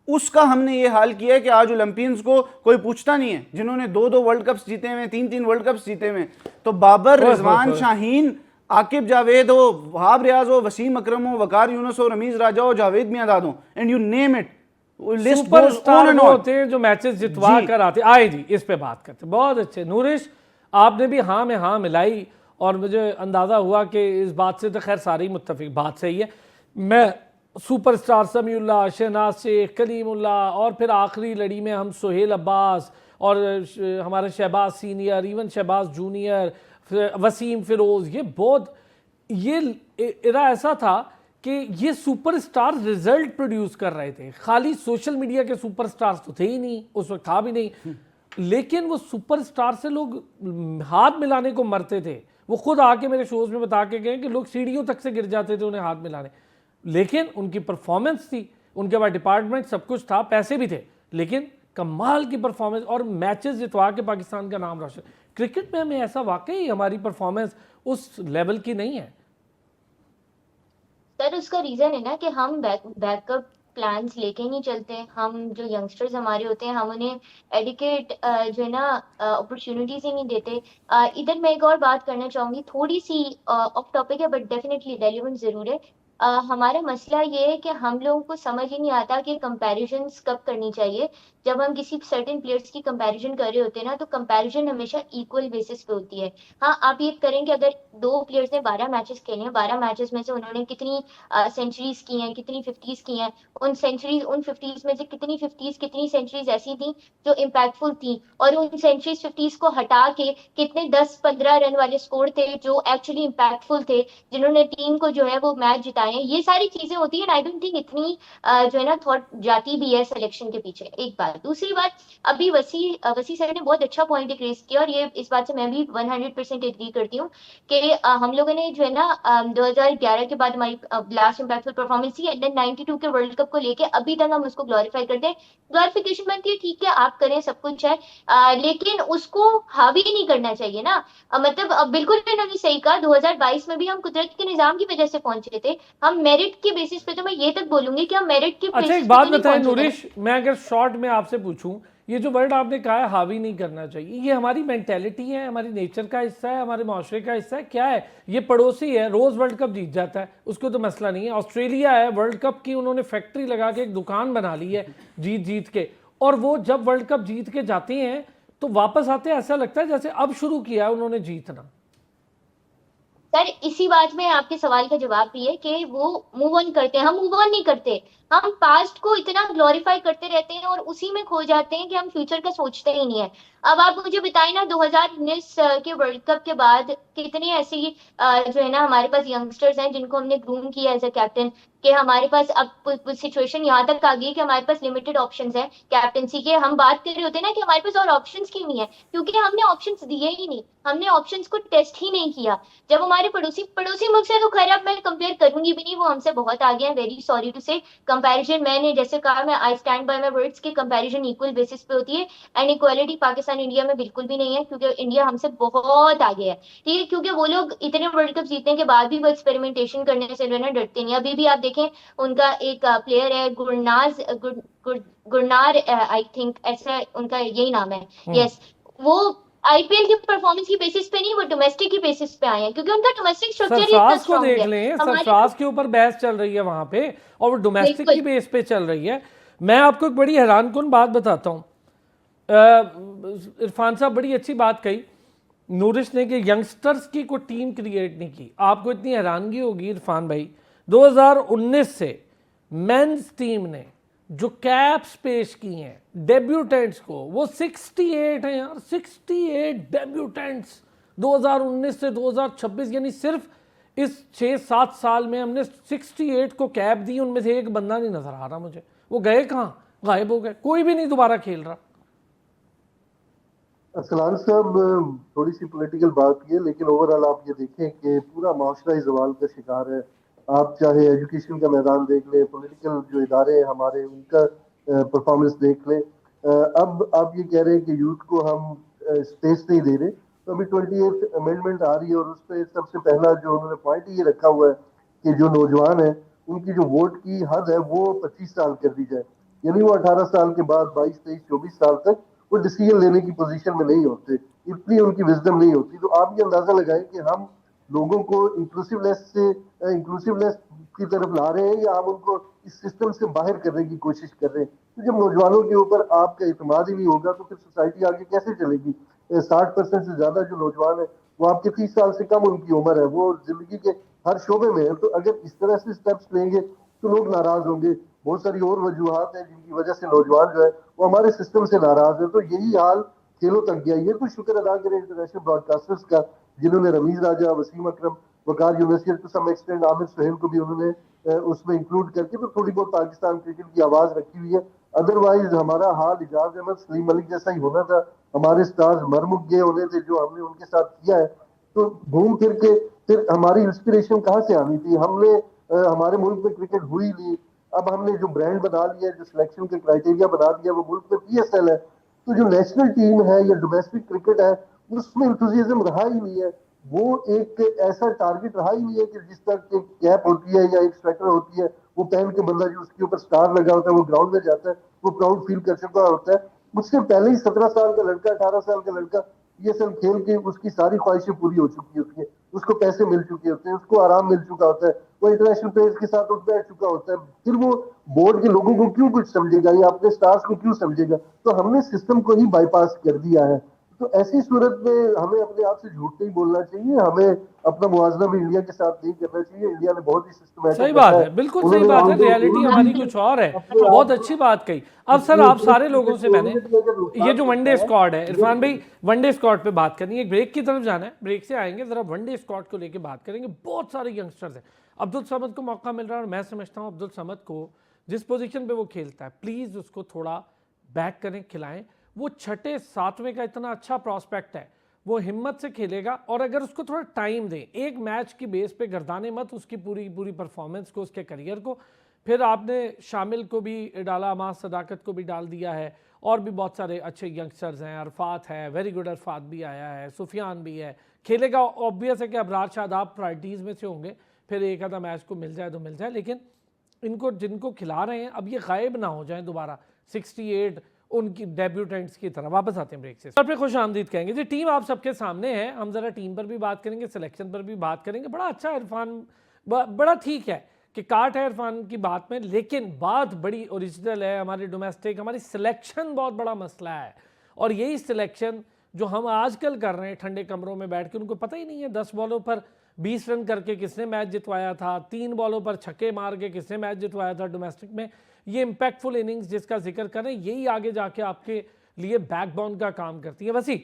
उसका हमने ये हाल किया है कि आज ओलंपियंस को कोई पूछता नहीं है, जिन्होंने 2-2 वर्ल्ड कप्स जीते हुए, 3-3 वर्ल्ड कप्स जीते हुए। तो बाबर, रिजवान, शाहीन, आकिब जावेद हो, वहाब रियाज हो, वसीम अकरम हो, वकार यूनुस हो, रमीज राजा हो, जावेद मियांदाद हो, and you name it, list super goes on star and वो ऑन। होते हैं जो मैचेस जितवा कर आते। आए जी, इस पे बात करते। बहुत अच्छे नूरिश, आपने भी हाँ में हाँ मिलाई, और मुझे अंदाजा हुआ कि इस बात से तो खैर सारी मुत्तफिक, बात सही है। मैं सुपरस्टार समीउल्लाह, शहनाज शेख, कलीमुल्लाह, और फिर आखिरी लड़ी में हम सुहेल अब्बास और हमारे Shahbaz senior, even Shahbaz junior, Waseem Feroz, ये बहुत, ये इरा ऐसा था कि ये सुपरस्टार रिजल्ट प्रोड्यूस कर रहे थे। खाली सोशल मीडिया के सुपरस्टार्स तो थे ही नहीं, उस वक्त था भी नहीं, लेकिन वो सुपरस्टार से लोग हाथ मिलाने को मरते थे। वो खुद आके मेरे शोज में बता के गए कि लोग सीढ़ियों तक से गिर जाते थे उन्हें हाथ मिलाने, लेकिन उनकी परफॉर्मेंस थी, उनके पास डिपार्टमेंट सब कुछ था, पैसे भी थे, लेकिन कमाल की परफॉर्मेंस और मैचेस जितवा के पाकिस्तान का नाम रोशन। क्रिकेट में हमें ऐसा, वाकई हमारी परफॉर्मेंस उस लेवल की नहीं है सर। उसका रीजन है ना कि हम बैकअप प्लान्स लेके नहीं चलते। हम जो यंगस्टर्स हमारे होते हैं हम उन्हें एडिकेट जो है ना अपॉर्चुनिटीज ही नहीं देते। इधर मैं एक और बात करना चाहूंगी, थोड़ी सी ऑफ टॉपिक है बट डेफिनेटली रेलिवेंट जरूर है। हमारा मसला ये है कि हम लोगों को समझ ही नहीं आता कि कंपैरिजंस कब करनी चाहिए। जब हम किसी सर्टेन प्लेयर्स की कंपैरिजन कर रहे होते हैं ना, तो कंपैरिजन हमेशा इक्वल बेसिस पे होती है। हाँ, आप ये करें कि अगर दो प्लेयर्स ने 12 मैचेस खेले हैं, 12 मैचेस में से उन्होंने कितनी सेंचुरीज की हैं, कितनी फिफ्टीज की हैं, उन सेंचुरीज उन फिफ्टीज में से कितनी फिफ्टीज कितनी सेंचुरीज ऐसी थी जो इम्पैक्टफुल थी, और उन सेंचुरीज फिफ्टीज को हटा के कितने 10-15 रन वाले स्कोर थे जो एक्चुअली इम्पैक्टफुल थे, जिन्होंने टीम को जो है वो मैच जिताए हैं। ये सारी चीजें होती है। आई डोंट थिंक इतनी जो है ना थॉट जाती भी है सिलेक्शन के पीछे। एक बात, दूसरी बात, अभी वसी सर ने बहुत अच्छा पॉइंट एक रेज किया, और ये इस बात से मैं भी 100% एग्री करती हूँ कि हम लोगों ने जो है ना 2011 के बाद हमारी लास्ट इम्पैक्टफुल परफॉर्मेंस थी, एंड देन 92 के वर्ल्ड कप को लेके अभी तक हम उसको ग्लोरीफाई करते हैं। ग्लोरिफिकेशन बनती है, ठीक है, आप करें, सब कुछ है, लेकिन उसको हावी नहीं करना चाहिए ना। मतलब बिल्कुल इन्होंने सही कहा, 2022 में भी हम कुदरत के निजाम की वजह से पहुंचे थे। हम मेरिट के बेसिस पे, तो मैं ये तक बोलूंगी कि हम मेरिट के अच्छा, बेसिस एक पे बात तो नहीं बताएं पहुंचे थे। नूरिश, मैं अगर शॉर्ट में आपसे पूछूं, ये जो वर्ड आपने कहा है हावी नहीं करना चाहिए, ये हमारी मेंटेलिटी है, हमारी नेचर का हिस्सा है, हमारे माशरे का हिस्सा है, क्या है? ये पड़ोसी है, रोज वर्ल्ड कप जीत जाता है, उसको तो मसला नहीं है। ऑस्ट्रेलिया है, वर्ल्ड कप की उन्होंने फैक्ट्री लगा के एक दुकान बना ली है जीत जीत के, और वो जब वर्ल्ड कप जीत के जाते हैं तो वापस आते हैं ऐसा लगता है जैसे अब शुरू किया है उन्होंने जीतना। सर, इसी बात में आपके सवाल का जवाब भी है कि वो मूव ऑन करते हैं, हम मूव ऑन नहीं करते। हम पास्ट को इतना ग्लोरीफाई करते रहते हैं और उसी में खो जाते हैं कि हम फ्यूचर का सोचते ही नहीं है। अब आप मुझे बताइए ना, 2019 के वर्ल्ड कप के बाद कितने ऐसी जो है ना हमारे पास यंगस्टर्स हैं जिनको हमने ग्रूम किया एज अ कैप्टन, कि हमारे पास अब सिचुएशन यहाँ तक आ गई कि हमारे पास लिमिटेड ऑप्शंस हैं कैप्टनसी के। हम बात कर रहे होते हैं ना कि हमारे पास और ऑप्शंस क्यों नहीं है, क्योंकि हमने ऑप्शंस दिए ही नहीं, हमने ऑप्शंस को टेस्ट ही नहीं किया। जब हमारे पड़ोसी पड़ोसी मुल्क से, तो खैर अब मैं कंपेयर करूंगी भी नहीं, वो हमसे बहुत आगे हैं, वेरी सॉरी टू से। कंपैरिजन मैंने जैसे कहा, मैं I stand by my words की कंपैरिजन इक्वल बेसिस पे होती है, एंड इक्वालिटी पाकिस्तान इंडिया में बिल्कुल भी नहीं है, क्योंकि इंडिया हमसे बहुत आगे है। ठीक है, क्योंकि वो लोग इतने वर्ल्ड कप जीतने के बाद भी वो एक्सपेरिमेंटेशन करने से जो है ना डरते नहीं। अभी भी आप देखें, उनका एक प्लेयर है गुरनाज गुरनार, आई थिंक ऐसा उनका यही नाम है, यस। वो आईपीएल के परफॉर्मेंस की बेसिस पे नहीं, वो डोमेस्टिक की बेसिस पे आए हैं, क्योंकि उनका डोमेस्टिक स्ट्रक्चर ही इतना सरफराज को स्ट्रांग देख है। लें, हमारे सरफराज के ऊपर बहस चल रही है वहां पे, और वो डोमेस्टिक बिल्कुल की बेस पे चल रही है। मैं आपको एक बड़ी हैरानकुन बात बताता हूँ, इरफान साहब बड़ी अच्छी बात कही नूरिश ने कि यंगस्टर्स की कोई टीम क्रिएट नहीं की। आपको इतनी हैरानगी होगी इरफान भाई, 2019 से मेंस टीम ने जो कैप्स पेश की हैं डेब्यूटेंट्स को, वो 68 हैं यार, 68 डेब्यूटेंट्स 2019 से 2026, यानी सिर्फ इस 6-7 साल में हमने 68 को कैप दी, उनमें से एक बंदा नहीं नजर आ रहा मुझे। वो गए कहाँ? गायब हो गए, कोई भी नहीं दोबारा खेल रहा। असलान साहब, थोड़ी सी पॉलिटिकल बात की है, लेकिन ओवरऑल आप ये देखें कि पूरा माशरा इस सवाल का शिकार है। आप चाहे एजुकेशन का मैदान देख लें, पॉलिटिकल जो इदारे हैं हमारे, उनका परफॉर्मेंस देख लें। अब आप ये कह रहे हैं कि यूथ को हम स्पेस नहीं दे रहे, तो अभी 28th अमेंडमेंट आ रही है, और उस पर सबसे पहला जो उन्होंने पॉइंट ये रखा हुआ है कि जो नौजवान है उनकी जो वोट की हद है वो 25 साल कर दी जाए, यानी वो 18 साल के बाद 22, 23, 24 साल तक वो डिसीजन लेने की पोजीशन में नहीं होते, इतनी उनकी विजडम नहीं होती। तो आप ये अंदाजा लगाएं कि हम लोगों को इंक्लूसिवनेस की तरफ ला रहे हैं, या हम उनको इस सिस्टम से बाहर करने की कोशिश कर रहे हैं। तो जब नौजवानों के ऊपर आपका इतमाद ही नहीं होगा तो फिर सोसाइटी आगे कैसे चलेगी? 60% से ज्यादा जो नौजवान है वो आपके 30 साल से कम उनकी उम्र है, वो जिंदगी के हर शोबे में है। तो अगर इस तरह से स्टेप्स लेंगे तो लोग नाराज होंगे। बहुत सारी और वजूहत हैं जिनकी वजह से नौजवान जो है वो हमारे सिस्टम से नाराज है। तो यही हाल खेलों तक गया। ये तो शुक्र अदा करें इंटरनेशनल ब्रॉडकास्टर्स का, जिन्होंने रमीज राजा, वसीम अकरम, वकार यूनिवर्सिटी, to some extent Aamir Sohail को भी उन्होंने उसमें इंक्लूड करके तो थोड़ी बहुत पाकिस्तान क्रिकेट की आवाज रखी हुई है। अदरवाइज हमारा हाल इजाज अहमद, सलीम मलिक जैसा ही होना था। हमारे स्टार्स मरमुक गए होने थे जो हमने उनके साथ किया है। तो घूम फिर के फिर हमारी इंस्पिरेशन कहाँ से आनी थी? हमने हमारे मुल्क में क्रिकेट हुई नहीं। अब हमने जो ब्रांड बना लिया है, जो सिलेक्शन के क्राइटेरिया बना दिया, वो मुल्क में पीएसएल है। तो जो नेशनल टीम है या डोमेस्टिक क्रिकेट है, उसमें इंथुजियाज्म रहा ही नहीं है। वो एक ऐसा टारगेट रहा ही नहीं है कि जिस तरह की कैप होती है या एक स्वेटर होती है वो पहन के बंदा जो उसके ऊपर स्टार लगा होता है वो ग्राउंड में जाता है, वो प्राउड फील कर चुका होता है। मुझसे पहले ही 17 साल का लड़का, 18 साल का लड़का ये सब खेल के उसकी सारी ख्वाहिशें पूरी हो चुकी होती है, उसको पैसे मिल चुके होते हैं, उसको आराम मिल चुका होता है, वो इंटरनेशनल प्लेयर्स के साथ उठ बैठ चुका होता है। फिर वो बोर्ड के लोगों को क्यों कुछ समझेगा या अपने स्टार्स को क्यों समझेगा? तो हमने सिस्टम को ही बाईपास कर दिया है। तो ऐसी सूरत में हमें अपने आप से झूठ नहीं बोलना चाहिए, हमें अपना मुआवजा भी इंडिया के साथ नहीं करना चाहिए। इंडिया ने बहुत ही सिस्टमेटिक सही बात है, बिल्कुल सही बात है। रियलिटी हमारी कुछ और है। बहुत अच्छी बात कही। अब सर आप सारे लोगों से मैंने ये जो वनडे स्क्वाड है, इरफान भाई वनडे स्क्वाड पे बात करनी है, एक ब्रेक की तरफ जाना है, ब्रेक से आएंगे जरा वनडे स्क्वाड को लेके बात करेंगे। बहुत सारे यंगस्टर्स हैं, अब्दुल समद को मौका मिल रहा है और मैं समझता हूँ अब्दुल समद को जिस पोजीशन पे वो खेलता है प्लीज उसको थोड़ा बैक करें, खिलाएं। वो छठे सातवें का इतना अच्छा प्रॉस्पेक्ट है, वो हिम्मत से खेलेगा और अगर उसको थोड़ा टाइम दें, एक मैच की बेस पे गर्दाने मत उसकी पूरी पूरी परफॉर्मेंस को, उसके करियर को। फिर आपने शामिल को भी डाला, मां सदाकत को भी डाल दिया है, और भी बहुत सारे अच्छे यंगस्टर्स हैं। अरफात है, वेरी गुड, अरफात भी आया है, सुफियान भी है, खेलेगा। ऑब्वियस है कि अबरार शादाब प्रायोरिटीज़ में से होंगे, फिर एक आधा मैच को मिल जाए तो मिल जाए, लेकिन इनको जिनको खिला रहे हैं अब ये गायब ना हो जाए दोबारा 68 उनकी डेब्यूटेंट्स की तरह। वापस आते हैं ब्रेक से, पे खुश आमदीद कहेंगे जी। टीम आप सबके सामने है, हम जरा टीम पर भी बात करेंगे, सिलेक्शन पर भी बात करेंगे। बड़ा अच्छा इरफान, बड़ा ठीक है कि काट है इरफान की बात में, लेकिन बात बड़ी ओरिजिनल है। हमारी डोमेस्टिक, हमारी सिलेक्शन बहुत बड़ा मसला है, और यही सिलेक्शन जो हम आजकल कर रहे हैं ठंडे कमरों में बैठ के, उनको पता ही नहीं है 10 बॉलों पर 20 रन करके किसने मैच जितवाया था, 3 बॉलों पर छक्के मार के किसने मैच जितवाया था डोमेस्टिक में। ये इम्पैक्टफुल इनिंग्स जिसका जिक्र करें, यही आगे जाके आपके लिए बैकबोन का काम करती है। वैसी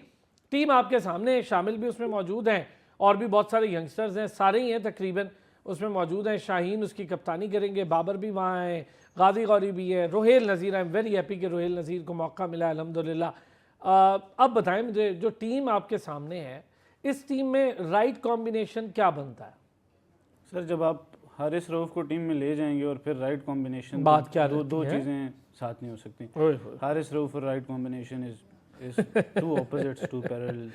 टीम आपके सामने है, शामिल भी उसमें मौजूद हैं और भी बहुत सारे यंगस्टर्स हैं, सारे ही हैं तकरीबन उसमें मौजूद हैं। शाहीन उसकी कप्तानी करेंगे, बाबर भी वहाँ हैं, गाजी गौरी भी है, रोहेल नज़ीर। आई एम वेरी हैप्पी कि रोहेल नज़ीर को मौका मिला है अल्हम्दुलिल्लाह। अब बताएं मुझे, जो टीम आपके सामने है, इस टीम में राइट कॉम्बिनेशन क्या बनता है? सर जब आप हारिस रऊफ को टीम में ले जाएंगे और फिर राइट कॉम्बिनेशन, बात क्या दो चीज़ें साथ नहीं हो सकती। हारिस रऊफ और right combination is two opposites, two parallel.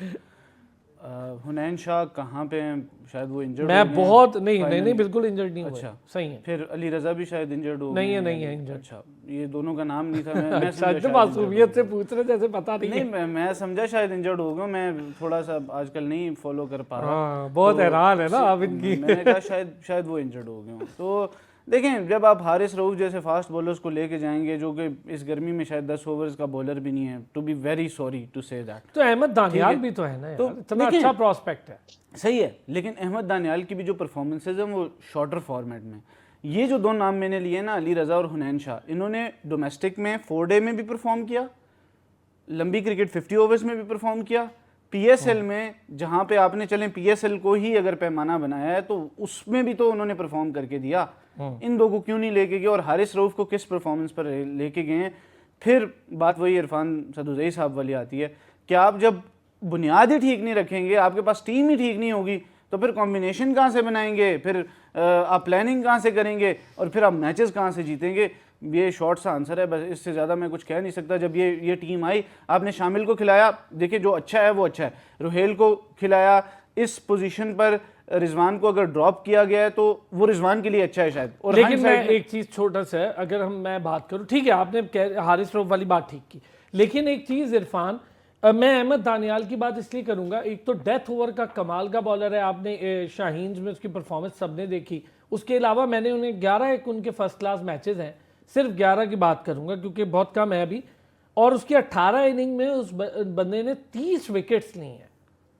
Hunain Shah कहाँ पे हैं? शायद वो इंजर्ड, मैं बहुत नहीं बिल्कुल इंजर्ड नहीं हुए। अच्छा सही है। फिर अली रज़ा भी शायद इंजर्ड हो नहीं है इंजर्ड। अच्छा, ये दोनों का नाम नहीं था। मैं शायद मासूमियत से पूछ रहे जैसे पता नहीं नहीं, मैं समझा शायद इंजर्ड हो गया। मैं थोड़ा सा आजकल नहीं फॉलो कर पा रहा। बहुत हैरान है ना आप इनकी। मैंने कहा शायद वो इंजर्ड हो गए। तो देखें, जब आप हारिस रऊफ जैसे फास्ट बॉलर्स को लेके जाएंगे, जो कि इस गर्मी में शायद 10 ओवर्स का बॉलर भी नहीं है, to be very sorry to say that, तो अहमद दानियाल भी तो है ना यार, इतना अच्छा प्रॉस्पेक्ट है। सही है, लेकिन अहमद दानियाल की भी जो परफॉर्मेंसेज हैं वो शॉर्टर फॉर्मेट में। ये जो दो नाम मैंने लिए ना, अली रज़ा और हुनैन शाह, इन्होंने डोमेस्टिक में 4 डे में भी परफॉर्म किया, लंबी क्रिकेट 50 ओवर्स में भी परफॉर्म किया, पीएसएल में जहाँ पे आपने चलें पीएसएल को ही अगर पैमाना बनाया है तो उसमें भी तो उन्होंने परफॉर्म करके दिया। इन दो को क्यों नहीं लेके गए और हारिस रऊफ को किस परफॉर्मेंस पर लेके गए हैं? फिर बात वही इरफान सदुजई साहब वाली आती है कि आप जब बुनियाद ही ठीक नहीं रखेंगे, आपके पास टीम ही ठीक नहीं होगी, तो फिर कॉम्बिनेशन कहाँ से बनाएंगे, फिर आप प्लानिंग कहाँ से करेंगे, और फिर आप मैचेस कहाँ से जीतेंगे? ये शॉर्ट सा आंसर है, बस इससे ज़्यादा मैं कुछ कह नहीं सकता। जब ये टीम आई, आपने शामिल को खिलाया, देखिए जो अच्छा है वो अच्छा है, रोहेल को खिलाया, इस पोजीशन पर रिजवान को अगर ड्रॉप किया गया है तो वो रिजवान के लिए अच्छा है शायद। और लेकिन मैं एक चीज़ छोटा सा, अगर मैं बात करूँ, ठीक है आपने हारिस रऊफ वाली बात ठीक की, लेकिन एक चीज़ इरफान, मैं अहमद दानियाल की बात इसलिए करूंगा, एक तो डेथ ओवर का कमाल का बॉलर है, आपने शाहीन में उसकी परफॉर्मेंस सबने देखी। उसके अलावा मैंने उन्हें 11 उनके फर्स्ट क्लास मैचेस हैं, सिर्फ 11 की बात करूंगा क्योंकि बहुत कम है अभी, और उसकी 18 इनिंग में उस बंदे ने 30 विकेट्स ली हैं,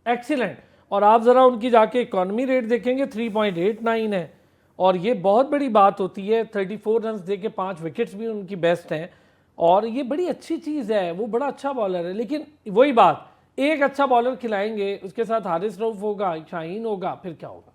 एक्सीलेंट। और आप ज़रा उनकी जाके इकॉनमी रेट देखेंगे 3.89 है, और ये बहुत बड़ी बात होती है। 34 रन दे के 5 विकेट्स भी उनकी बेस्ट हैं, और ये बड़ी अच्छी चीज़ है, वो बड़ा अच्छा बॉलर है। लेकिन वही बात, एक अच्छा बॉलर खिलाएंगे, उसके साथ हारिस रऊफ होगा, शाहीन होगा, फिर क्या होगा?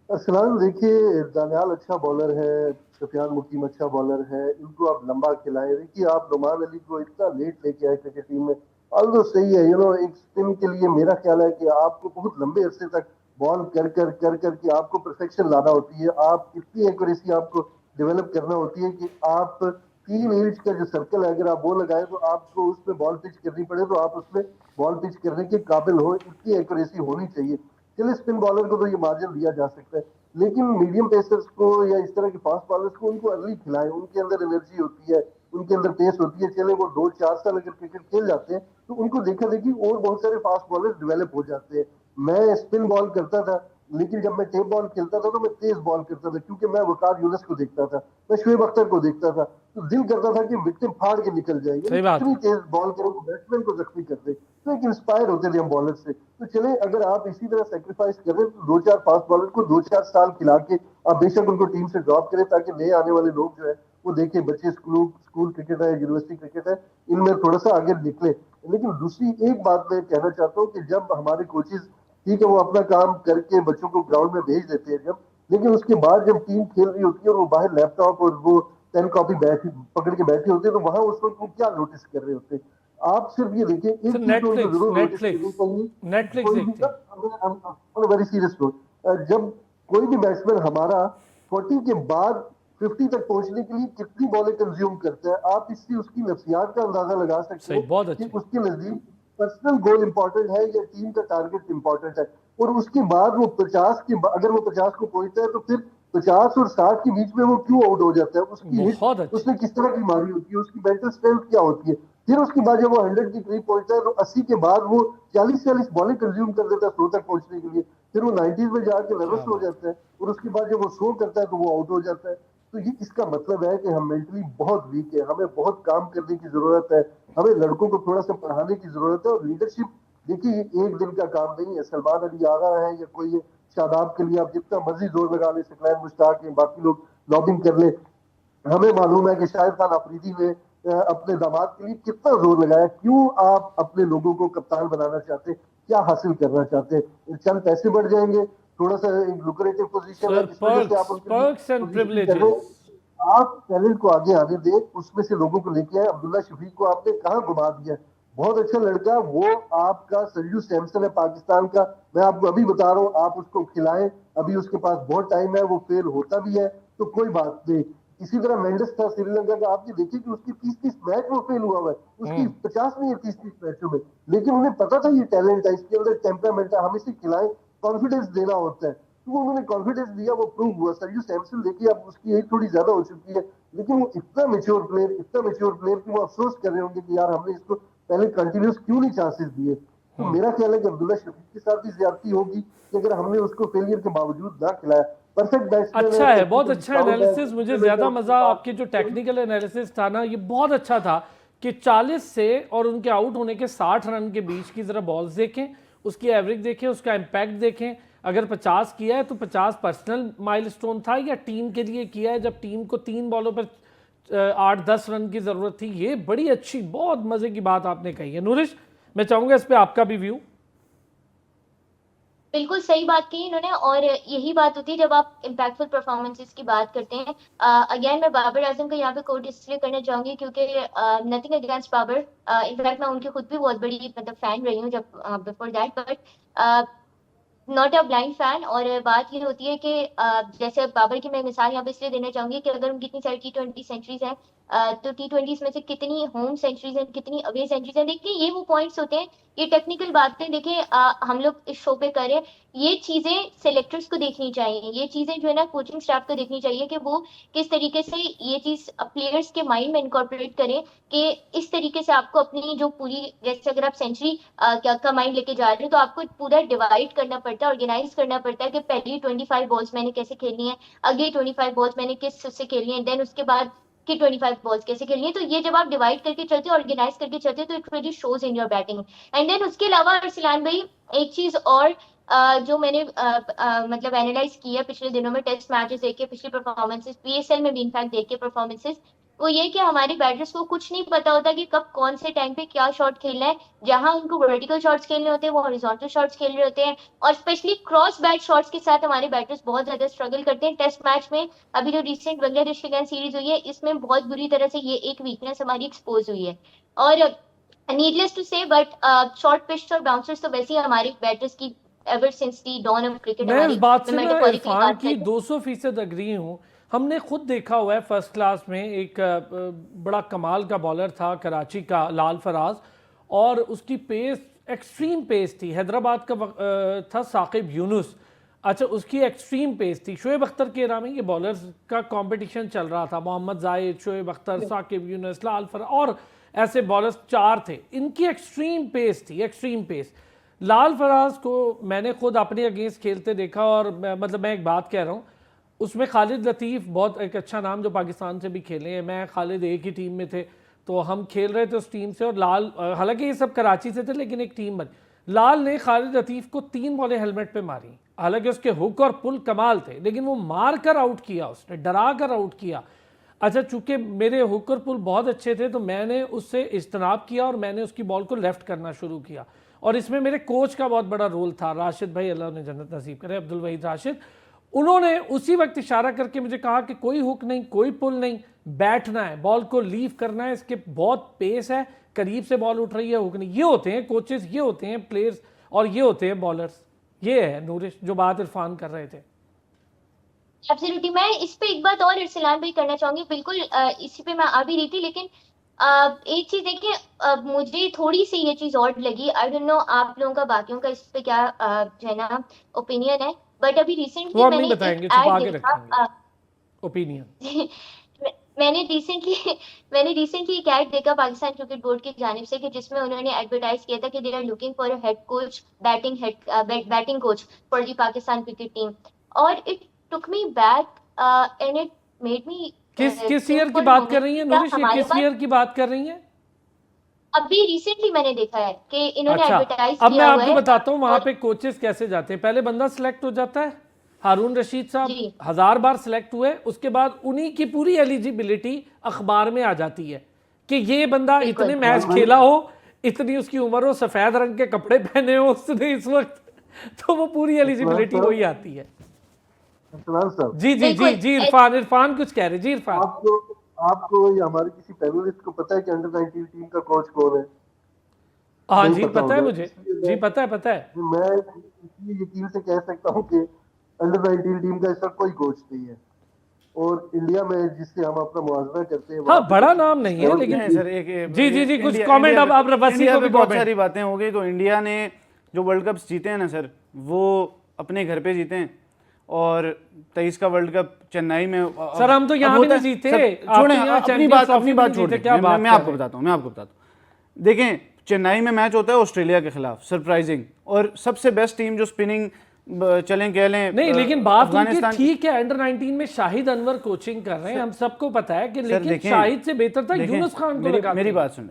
असलान देखिए, दानियाल अच्छा बॉलर है, सुफियान मुकीम अच्छा बॉलर है, इनको आप लंबा खिलाएं। देखिए आप नुमान अली को इतना लेट लेके आए क्रिकेट टीम में, ऑल्दो सही है, एक स्पिन के लिए मेरा ख्याल है कि आपको बहुत लंबे अरसे तक बॉल कर के आपको परफेक्शन लाना होती है। आप इतनी एक्यूरेसी आपको डेवलप करना होती है कि आप 3 इंच का जो सर्कल है, अगर आप वो लगाए तो आपको उसमें बॉल पिच करनी पड़े तो आप उसमें बॉल पिच करने के काबिल हो, इतनी एक्यूरेसी होनी चाहिए। चलिए स्पिन बॉलर को तो ये मार्जिन दिया जा सकता है, लेकिन मीडियम पेसर्स को या इस तरह के फास्ट बॉलर्स को उनको अर्ली खिलाएं, उनके अंदर एनर्जी होती है, उनके अंदर पेस होती है, चले वो 2-4 साल अगर क्रिकेट खेल जाते हैं तो उनको देखा देखी और बहुत सारे फास्ट बॉलर्स डेवलप हो जाते हैं। मैं स्पिन बॉल करता था, लेकिन जब मैं टेप बॉल खेलता था तो मैं तेज बॉल करता था, क्योंकि मैं वकार यूनुस को देखता था, मैं शुएब अख्तर को देखता था, तो दिल करता था कि विकेट फाड़ के निकल जाएगी, सही बात। इतनी तेज बॉल करो बैट्समैन को जख्मी कर दे। तो एक इंस्पायर होते थे हम बॉलर से। तो चले अगर आप इसी तरह सेक्रीफाइस कर रहे हैं तो 2-4 फास्ट बॉलर को 2-4 साल खिला के आप बेशक उनको टीम से ड्रॉप करें, ताकि नए आने वाले लोग जो है वो देखें, बच्चे स्कूल क्रिकेट है, यूनिवर्सिटी क्रिकेट है, इनमें थोड़ा सा आगे निकले। लेकिन दूसरी एक बात मैं कहना चाहता हूँ कि जब हमारे कोचेज, ठीक है, वो अपना काम करके बच्चों को ग्राउंड में भेज देते हैं जब, लेकिन उसके बाद जब टीम खेल रही होती है और वो बाहर लैपटॉप और वो पेन कॉपी पकड़ के बैठे होते हैं, तो वहां उस वक्त वो क्या नोटिस कर रहे होते हैं। आप सिर्फ ये देखिए, एक सर, चीज तो उनको नेटफ्लिक्स जरूर नोटिस करनी चाहिए, नेटफ्लिक्स कोई भी देखते हैं। वेरी सीरियस नोट, जब कोई भी बैट्समैन हमारा 40 के बाद 50 तक पहुंचने के लिए कितनी बॉलें कंज्यूम करता है, आप इससे उसकी नफ्सियात का अंदाजा लगा सकते सही, बहुत हो कि अच्छे। उसके नजदीक पर्सनल गोल इंपॉर्टेंट है या टीम का टारगेट इंपॉर्टेंट है। और उसके बाद वो 50 के अगर वो 50 को पहुंचता है तो फिर 50 और 60 के बीच में वो क्यों आउट हो जाता है, उसकी हिट बहुत अच्छे। उसने किस तरह की मारी होती है, उसकी मेंटल स्ट्रेंथ क्या होती है। फिर उसके बाद जब वो 100 के करीब पहुंचता है तो 80 के बाद वो 40-40 बॉलें कंज्यूम कर देता है 100 तक पहुंचने के लिए। फिर वो 90s में जाके नर्वस हो जाता है और उसके बाद जब वो 100 करता है तो वो आउट हो जाता है। तो ये इसका मतलब है कि हम मेंटली बहुत वीक है, हमें बहुत काम करने की जरूरत है, हमें लड़कों को थोड़ा सा पढ़ाने की जरूरत है। और लीडरशिप देखिए एक दिन का काम नहीं है। सलमान अली आगा है या कोई है, शादाब के लिए आप जितना मर्जी जोर लगा ले, सकलैन मुश्ताक है, बाकी लोग लॉबिंग कर ले, हमें मालूम है कि शाहिद खान अफरीदी ने अपने दामाद के लिए कितना जोर लगाया। क्यों आप अपने लोगों को कप्तान बनाना चाहते हैं, क्या हासिल करना चाहते हैं? चंद पैसे बढ़ जाएंगे, थोड़ा सा एक लुक्रेटिव पोजीशन है, सर, इस वजह से आप उनके लिए पर्क्स एंड position कर रहे हैं। प्रिविलेजेस। आप टैलेंट को आगे आने दें, उसमें से लोगों को लेके आए। अब्दुल्ला शफीक को आपने कहाँ घुमा दिया, बहुत अच्छा लड़का, वो आपका संजू सैमसन है पाकिस्तान का, मैं आपको अभी बता रहा हूँ, आप उसको खिलाएं, अभी उसके पास बहुत टाइम है, वो फेल होता भी है तो कोई बात नहीं। इसी तरह मेंडिस था श्रीलंका का, आप ये देखिए कि उसकी 30-30 मैच वो फेल हुआ है, उसकी 50 नहीं है 30-30 मैचों में, लेकिन उन्हें पता था ये टैलेंट है, इसके अंदर टेम्परामेंट है, हम इसे खिलाएं, कॉन्फिडेंस देना होता है। तो वो उन्होंने कॉन्फिडेंस दिया, वो प्रूव हुआ। संजू सैमसन देखिए अब उसकी एज थोड़ी ज्यादा हो चुकी है, लेकिन वो इतना मेच्योर प्लेयर कि वो अफसोस कर रहे होंगे कि यार हमने इसको पहले कंटिन्यूस क्यों नहीं चांसेस दिए। तो मेरा ख्याल है कि अब्दुल्ला शफीक के साथ भी ज्यादती होगी कि अगर हमने उसको फेलियर के बावजूद ना खिलाया। परफेक्ट बैट्समैन अच्छा है, बहुत तो अच्छा एनालिसिस। मुझे ज्यादा मजा आपके जो टेक्निकल एनालिसिस था ना, ये बहुत अच्छा था कि 40 से और उनके आउट होने के 60 रन के बीच की जरा बॉल्स देखें, उसकी एवरेज देखें, उसका इम्पैक्ट देखें। अगर 50 किया है तो 50 पर्सनल माइलस्टोन था या टीम के लिए किया है, जब टीम को 3 बॉलों पर 8-10 रन की जरूरत थी। ये बड़ी अच्छी, बहुत मजे की बात आपने कही है। नूरिश, मैं चाहूंगा इस पे आपका भी व्यू। बिल्कुल सही बात की इन्होंने, और यही बात होती है जब आप इम्पैक्टफुल परफॉर्मेंसेस की बात करते हैं। अगेन मैं बाबर आजम का यहाँ पे कोट इसलिए करना चाहूंगी क्योंकि नथिंग अगेंस्ट बाबर, इनफैक्ट मैं उनकी खुद भी बहुत बड़ी मतलब फैन रही हूँ जब before that, but not a blind fan. और बात ये होती है कि जैसे बाबर की मैं मिसाल यहाँ पे इसलिए देना चाहूंगी कि अगर उनकी इतनी सारी T20 सेंचुरीज हैं, तो T20 में से कितनी होम सेंचुरीज हैं, कितनी अवे सेंचुरीज हैं। देखिए ये वो पॉइंट्स होते हैं, ये टेक्निकल बातें देखिए हम लोग इस शो पे कर रहे हैं, ये चीजें सेलेक्टर्स को देखनी चाहिए, ये चीजें जो है ना कोचिंग स्टाफ को देखनी चाहिए कि वो किस तरीके से ये चीज प्लेयर्स के माइंड में इनकॉर्पोरेट करें कि इस तरीके से आपको अपनी जो पूरी, जैसे अगर आप सेंचुरी का माइंड लेके जा रहे हो तो आपको पूरा डिवाइड करना पड़ता है, ऑर्गेनाइज करना पड़ता है कि पहली 25 बॉल्स मैंने कैसे खेलनी है, अगली 25 बॉल्स मैंने किस से खेलनी है, देन उसके बाद की 25 बॉल्स कैसे खेलनी है। तो ये जब आप डिवाइड करके चलते हो, ऑर्गेनाइज करके चलते हो, तो it really shows in your batting. And then उसके अलावा अरसलान भाई, एक चीज और जो मैंने मतलब एनालाइज किया पिछले दिनों में, टेस्ट मैचेस देख के, पिछली परफॉर्मेंसेस, PSL में भी इनफैक्ट देख के परफॉर्मेंसेस, वो ये कि हमारे बैटर्स को कुछ नहीं पता होता कि कब कौन से टाइम पे क्या शॉट खेलना है। जहां उनको वर्टिकल शॉट्स खेलने होते हैं वो हॉरिजॉन्टल शॉट्स खेल रहे होते हैं, और स्पेशली क्रॉस बैट शॉट्स के साथ हमारे बैटर्स बहुत ज्यादा स्ट्रगल करते हैं। टेस्ट मैच में अभी जो रिसेंट बांग्लादेश के अगेंस्ट सीरीज हुई है, इसमें बहुत बुरी तरह से ये एक वीकनेस हमारी एक्सपोज हुई है। और needless to say but short pitch और बाउंसर्स तो वैसे ही हमारे बैटर्स की ever since the dawn of cricket मैं इस बात से ना मेटाफोरिकली इरफान बात की करें। 200% अग्री हूँ। हमने खुद देखा हुआ है, फर्स्ट क्लास में एक बड़ा कमाल का बॉलर था कराची का, लाल फराज, और उसकी पेस एक्सट्रीम पेस थी। हैदराबाद का था साकिब यूनुस। अच्छा, उसकी एक्सट्रीम पेस थी। शोएब अख्तर के नाम ये बॉलर्स का कंपटीशन चल रहा था, मोहम्मद जाहिद, शोएब अख्तर, साकिब यूनुस, लाल फराज और ऐसे बॉलर्स 4 थे। इनकी एक्सट्रीम पेस थी, एक्सट्रीम पेस। लाल फराज को मैंने खुद अपने अगेंस्ट खेलते देखा और मतलब मैं एक बात कह रहा हूँ, उसमें खालिद लतीफ़ बहुत एक अच्छा नाम जो पाकिस्तान से भी खेले हैं। मैं खालिद एक ही टीम में थे, तो हम खेल रहे थे उस टीम से। और लाल, हालांकि ये सब कराची से थे लेकिन एक टीम बनी। लाल ने खालिद लतीफ़ को 3 बॉलें हेलमेट पे मारी। हालांकि उसके हुक और पुल कमाल थे, लेकिन वो मार कर आउट किया, उसने डरा कर आउट किया। अच्छा, चूंकि मेरे हुक और पुल बहुत अच्छे थे तो मैंने उससे इज्तनाब किया और मैंने उसकी बॉल को लेफ्ट करना शुरू किया। और इसमें मेरे कोच का बहुत बड़ा रोल था, राशिद भाई, अल्लाह ने जन्नत नसीब करे, अब्दुल वहीद राशिद। उन्होंने उसी वक्त इशारा करके मुझे कहा कि कोई हुक नहीं, कोई पुल नहीं, बैठना है, बॉल को लीव करना है, इसके बहुत पेस है, करीब से बॉल उठ रही है, हुक नहीं। ये होते हैं कोचेस, ये होते हैं प्लेयर्स और ये होते हैं बॉलर्स। ये है नूरिश जो बात इरफान कर रहे थे। एब्सोल्युटली। मैं इस पे एक बात और इरसलान भाई करना चाहूंगी, बिल्कुल इसी पे मैं आ भी रही थी, लेकिन एक चीज देखिए, मुझे थोड़ी सी ये चीज और लगी। आई डोंट नो आप लोगों का, बाकियों का इस पे क्या जो है ना ओपिनियन है, बट अभी वो रिसेंटली हम मैंने नहीं एक बताएंगे, ऐड छुपा के देखा। रखेंगे ओपिनियन। मैंने रिसेंटली एक ऐड देखा पाकिस्तान क्रिकेट बोर्ड की जानिब से, कि जिसमें उन्होंने एडवर्टाइज किया था कि they are looking for a head coach, batting coach for the Pakistan cricket team. और it took me back and it made me किस ईयर की बात कर रही है नूरिश, ये हमारे किस पास ईयर की बात कर रही है? अभी रिसेंटली मैंने देखा है कि इन्होंने अच्छा, एडवर्टाइज अब मैं किया हुआ आपको है। बताता हूँ वहां और पे कोचेस कैसे जाते हैं। पहले बंदा सिलेक्ट हो जाता है, हारून रशीद साहब जी 1000 बार सिलेक्ट हुए, उसके बाद उन्हीं की पूरी एलिजिबिलिटी अखबार में आ जाती है कि ये बंदा बिल्कुल। इतने मैच खेला हो, इतनी उसकी उम्र हो, सफेद रंग के कपड़े पहने हो उसने इस वक्त, तो वो पूरी एलिजिबिलिटी वही आती है। सलाम साहब, जी जी जी बिल्कुल। जी, इरफान कुछ कह रहे, जी इरफान। आपको या हमारे किसी पैनलिस्ट को पता है कि अंडर 19 टीम का कोच कौन है? हाँ नहीं जी पता है होगा। मुझे, इसलिए जी पता है। मैं इसलिए यकीन से कह सकता हूँ कि अंडर 19 टीम का इसका कोई कोच नहीं है। और इंडिया में जिससे हम अपना मुआवजा करते हैं, हाँ, वहाँ पे बड़ा तो नाम नहीं है लेवल लेकिन नहीं की- सर, जी जी जी, कुछ इंडिया- कमेंट इंडिया अब रब्बासी इंडिया को पे भी बहुत comment। सारी बातें हो गई। तो इंडिया ने जो वर्ल्ड कप जीते हैं ना सर, वो अपने घर पे जीते हैं। और 23 का वर्ल्ड कप चेन्नई में, सर हम तो यहाँ भी नहीं जीते, आप छोड़ें, तो यहाँ अपनी चैंपियंस बात ट्रॉफी भी नहीं छोड़ जीते, दें। क्या बात मैं कर आपको रहे हैं? बताता हूँ। देखें, चेन्नई में मैच होता है ऑस्ट्रेलिया के खिलाफ, सरप्राइजिंग, और सबसे बेस्ट टीम जो स्पिनिंग चलें कह लें, नहीं लेकिन बात उनकी अफगानिस्तान। ठीक है, अंडर 19 में शाहिद अनवर कोचिंग कर रहे हैं, हम सबको पता है कि लेकिन देखें, शाहिद से बेहतर था देखें, यूनुस खान को लगा। मेरी बात सुन।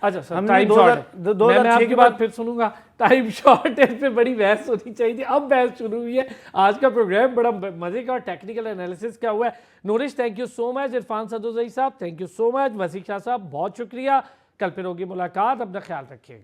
अच्छा सर, हमने टाइम शॉर्ट है, 2006 मैं आपकी के बात बाद फिर सुनूंगा। टाइम शॉर्ट है, इस पे बड़ी बहस होनी चाहिए थी, अब बहस शुरू हुई है। आज का प्रोग्राम बड़ा मजे का टेक्निकल एनालिसिस का हुआ है। नूरिश thank you so much, Irfan Sadozai साहब thank you so much, Wasiq Shah साहब बहुत शुक्रिया। कल फिर होगी मुलाकात, अपना ख्याल रखिएगा।